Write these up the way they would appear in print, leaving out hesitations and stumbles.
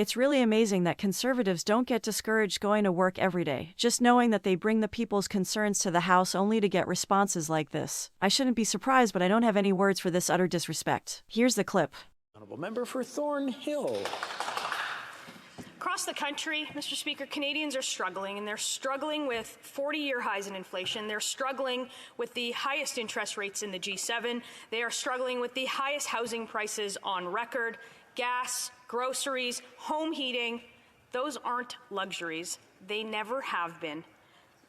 It's really amazing that Conservatives don't get discouraged going to work every day, just knowing that they bring the people's concerns to the House only to get responses like this. I shouldn't be surprised, but I don't have any words for this utter disrespect. Here's the clip. Honourable member for Thornhill. Across the country, Mr. Speaker, Canadians are struggling, and they're struggling with 40-year highs in inflation. They're struggling with the highest interest rates in the G7. They are struggling with the highest housing prices on record. Gas, groceries, home heating, those aren't luxuries. They never have been.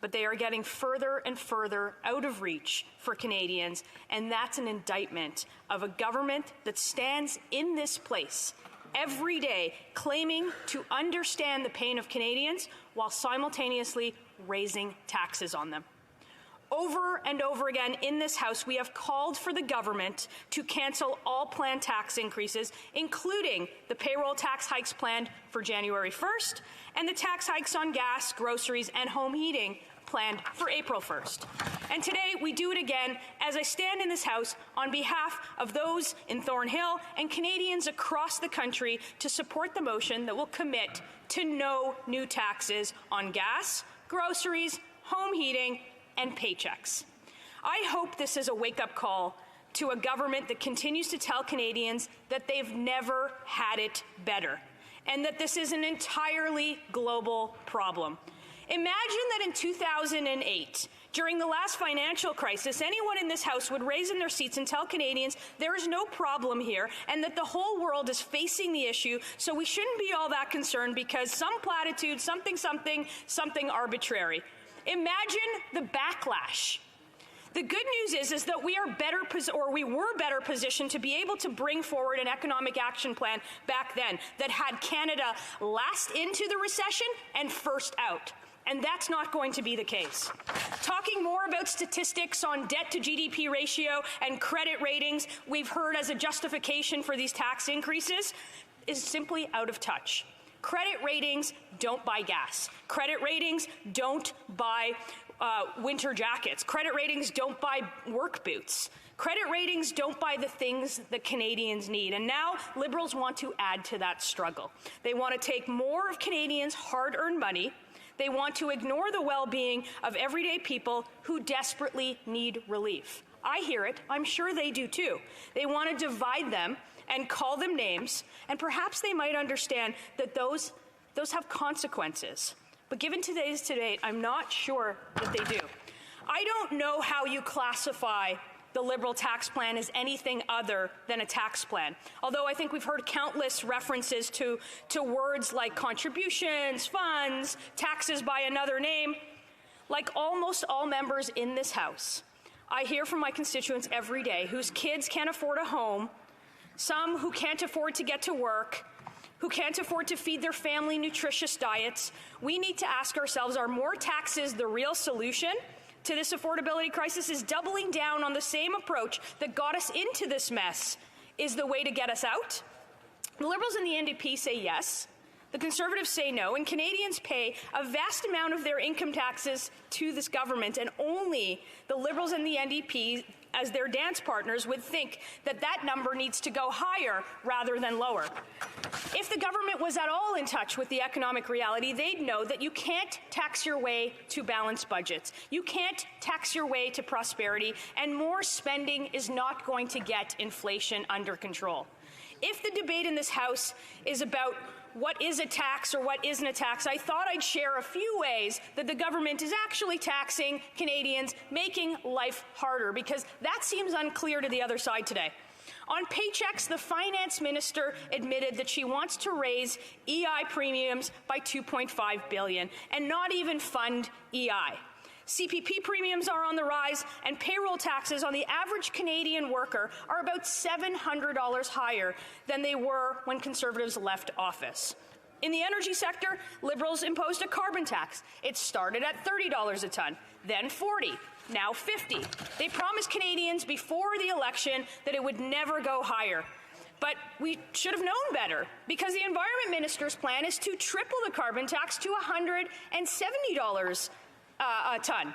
But they are getting further and further out of reach for Canadians, and that's an indictment of a government that stands in this place every day claiming to understand the pain of Canadians while simultaneously raising taxes on them. Over and over again in this House, we have called for the government to cancel all planned tax increases, including the payroll tax hikes planned for January 1st and the tax hikes on gas, groceries, and home heating planned for April 1st. And today we do it again as I stand in this House on behalf of those in Thornhill and Canadians across the country to support the motion that will commit to no new taxes on gas, groceries, home heating, and paychecks. I hope this is a wake-up call to a government that continues to tell Canadians that they've never had it better, and that this is an entirely global problem. Imagine that in 2008, during the last financial crisis, anyone in this House would raise in their seats and tell Canadians there is no problem here and that the whole world is facing the issue, so we shouldn't be all that concerned because some platitude, something arbitrary. Imagine the backlash. The good news is that we were better positioned to be able to bring forward an economic action plan back then that had Canada last into the recession and first out. And that's not going to be the case. Talking more about statistics on debt to GDP ratio and credit ratings we've heard as a justification for these tax increases is simply out of touch. Credit ratings don't buy gas. Credit ratings don't buy winter jackets. Credit ratings don't buy work boots. Credit ratings don't buy the things that Canadians need. And now Liberals want to add to that struggle. They want to take more of Canadians' hard-earned money. They want to ignore the well-being of everyday people who desperately need relief. I hear it. I'm sure they do too. They want to divide them and call them names, and perhaps they might understand that those have consequences. But given today's date, I'm not sure that they do. I don't know how you classify the Liberal tax plan as anything other than a tax plan, although I think we've heard countless references to words like contributions, funds, taxes by another name. Like almost all members in this House, I hear from my constituents every day whose kids can't afford a home, some who can't afford to get to work, who can't afford to feed their family nutritious diets. We need to ask ourselves, are more taxes the real solution to this affordability crisis? Is doubling down on the same approach that got us into this mess is the way to get us out? The Liberals and the NDP say yes. The Conservatives say no, and Canadians pay a vast amount of their income taxes to this government, and only the Liberals and the NDP, as their dance partners, would think that that number needs to go higher rather than lower. If the government was at all in touch with the economic reality, they'd know that you can't tax your way to balanced budgets. You can't tax your way to prosperity, and more spending is not going to get inflation under control. If the debate in this House is about what is a tax or what isn't a tax, I thought I'd share a few ways that the government is actually taxing Canadians, making life harder, because that seems unclear to the other side today. On paychecks, the finance minister admitted that she wants to raise EI premiums by $2.5 billion and not even fund EI. CPP premiums are on the rise, and payroll taxes on the average Canadian worker are about $700 higher than they were when Conservatives left office. In the energy sector, Liberals imposed a carbon tax. It started at $30 a tonne, then $40, now $50. They promised Canadians before the election that it would never go higher. But we should have known better, because the Environment Minister's plan is to triple the carbon tax to $170 a tonne.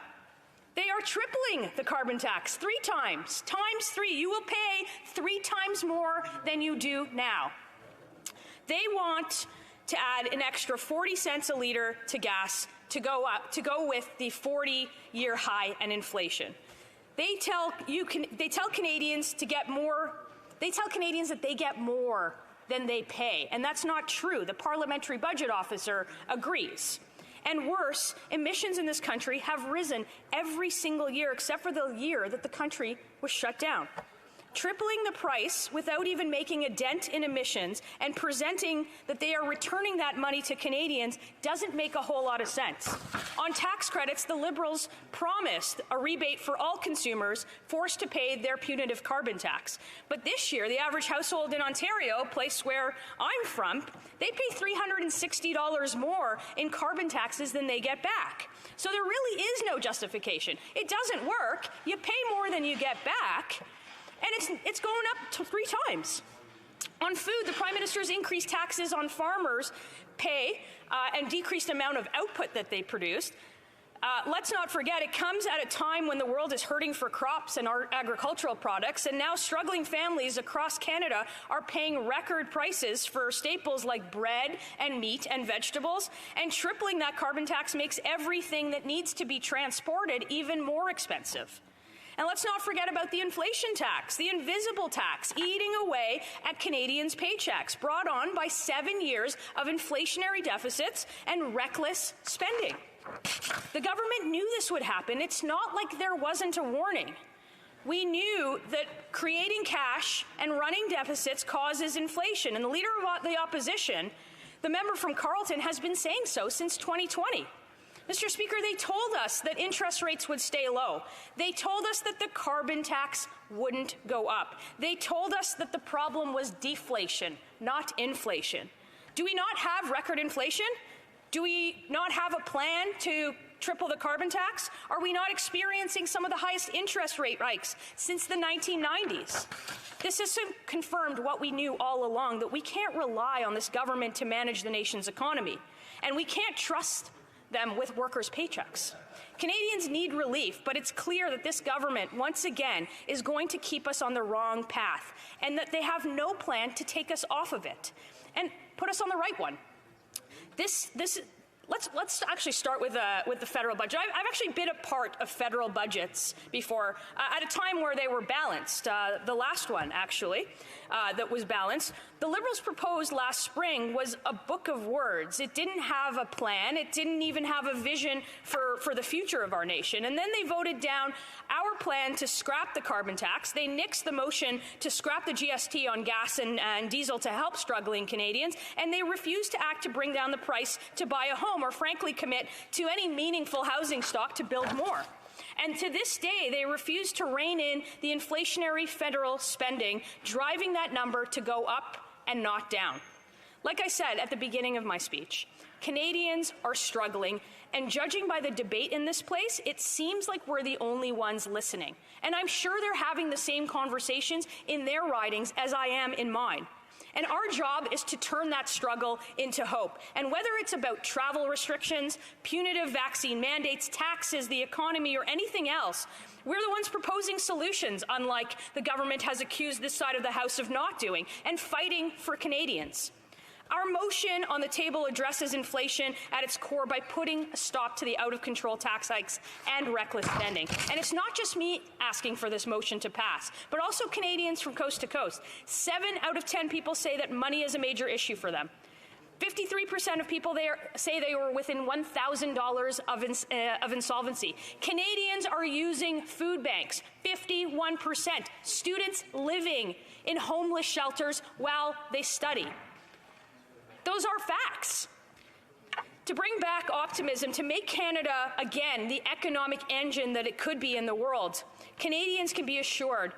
They are tripling the carbon tax 3 times. Times 3. You will pay 3 times more than you do now. They want to add an extra 40 cents a litre to gas to go with the 40-year high in inflation. They tell Canadians to get more. They tell Canadians that they get more than they pay, and that's not true. The Parliamentary Budget Officer agrees. And worse, emissions in this country have risen every single year except for the year that the country was shut down. Tripling the price without even making a dent in emissions and presenting that they are returning that money to Canadians doesn't make a whole lot of sense. On tax credits, the Liberals promised a rebate for all consumers forced to pay their punitive carbon tax. But this year, the average household in Ontario, a place where I'm from, they pay $360 more in carbon taxes than they get back. So there really is no justification. It doesn't work. You pay more than you get back. And it's going up to 3 times. On food, the Prime Minister's increased taxes on farmers' pay and decreased amount of output that they produced. Let's not forget, it comes at a time when the world is hurting for crops and agricultural products, and now struggling families across Canada are paying record prices for staples like bread and meat and vegetables, and tripling that carbon tax makes everything that needs to be transported even more expensive. And let's not forget about the inflation tax, the invisible tax, eating away at Canadians' paychecks, brought on by 7 years of inflationary deficits and reckless spending. The government knew this would happen. It's not like there wasn't a warning. We knew that creating cash and running deficits causes inflation, and the Leader of the Opposition, the member from Carleton, has been saying so since 2020. Mr. Speaker, they told us that interest rates would stay low. They told us that the carbon tax wouldn't go up. They told us that the problem was deflation, not inflation. Do we not have record inflation? Do we not have a plan to triple the carbon tax? Are we not experiencing some of the highest interest rate hikes since the 1990s? This has confirmed what we knew all along, that we can't rely on this government to manage the nation's economy, and we can't trust them with workers' paychecks. Canadians need relief, but it's clear that this government, once again, is going to keep us on the wrong path, and that they have no plan to take us off of it and put us on the right one. Let's actually start with the federal budget. I've actually been a part of federal budgets before, at a time where they were balanced. The last one, actually, that was balanced. The Liberals proposed last spring was a book of words. It didn't have a plan. It didn't even have a vision for the future of our nation. And then they voted down our plan to scrap the carbon tax. They nixed the motion to scrap the GST on gas and diesel to help struggling Canadians. And they refused to act to bring down the price to buy a home, or frankly commit to any meaningful housing stock to build more. And to this day, they refuse to rein in the inflationary federal spending, driving that number to go up and not down. Like I said at the beginning of my speech, Canadians are struggling, and judging by the debate in this place, it seems like we're the only ones listening. And I'm sure they're having the same conversations in their ridings as I am in mine. And our job is to turn that struggle into hope. And whether it's about travel restrictions, punitive vaccine mandates, taxes, the economy, or anything else, we're the ones proposing solutions, unlike the government has accused this side of the House of not doing, and fighting for Canadians. Our motion on the table addresses inflation at its core by putting a stop to the out-of-control tax hikes and reckless spending. And it's not just me asking for this motion to pass, but also Canadians from coast to coast. 7 out of 10 people say that money is a major issue for them. 53% of people there say they were within $1,000 of insolvency. Canadians are using food banks, 51%. Students living in homeless shelters while they study. Those are facts. To bring back optimism, to make Canada, again, the economic engine that it could be in the world, Canadians can be assured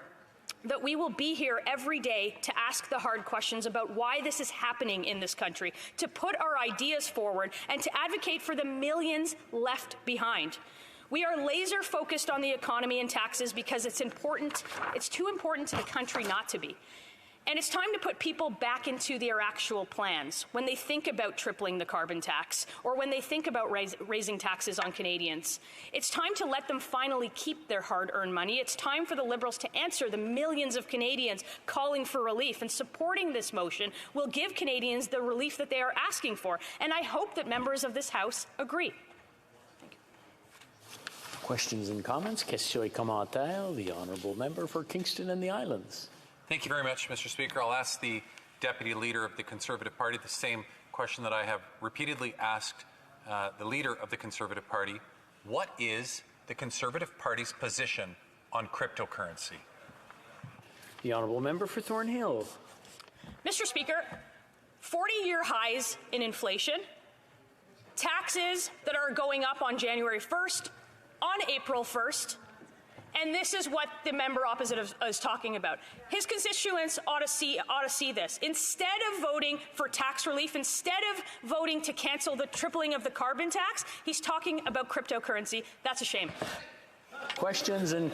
that we will be here every day to ask the hard questions about why this is happening in this country, to put our ideas forward, and to advocate for the millions left behind. We are laser focused on the economy and taxes because it's too important to the country not to be. And it's time to put people back into their actual plans when they think about tripling the carbon tax or when they think about raising taxes on Canadians. It's time to let them finally keep their hard-earned money. It's time for the Liberals to answer the millions of Canadians calling for relief, and supporting this motion will give Canadians the relief that they are asking for. And I hope that members of this House agree. Questions and comments? Questions et commentaires. The honourable member for Kingston and the Islands. Thank you very much, Mr. Speaker. I'll ask the Deputy Leader of the Conservative Party the same question that I have repeatedly asked the Leader of the Conservative Party. What is the Conservative Party's position on cryptocurrency? The honourable member for Thornhill. Mr. Speaker, 40-year highs in inflation, taxes that are going up on January 1st, on April 1st, and this is what the member opposite is talking about. His constituents ought to see this. Instead of voting for tax relief, instead of voting to cancel the tripling of the carbon tax, he's talking about cryptocurrency. That's a shame. Questions and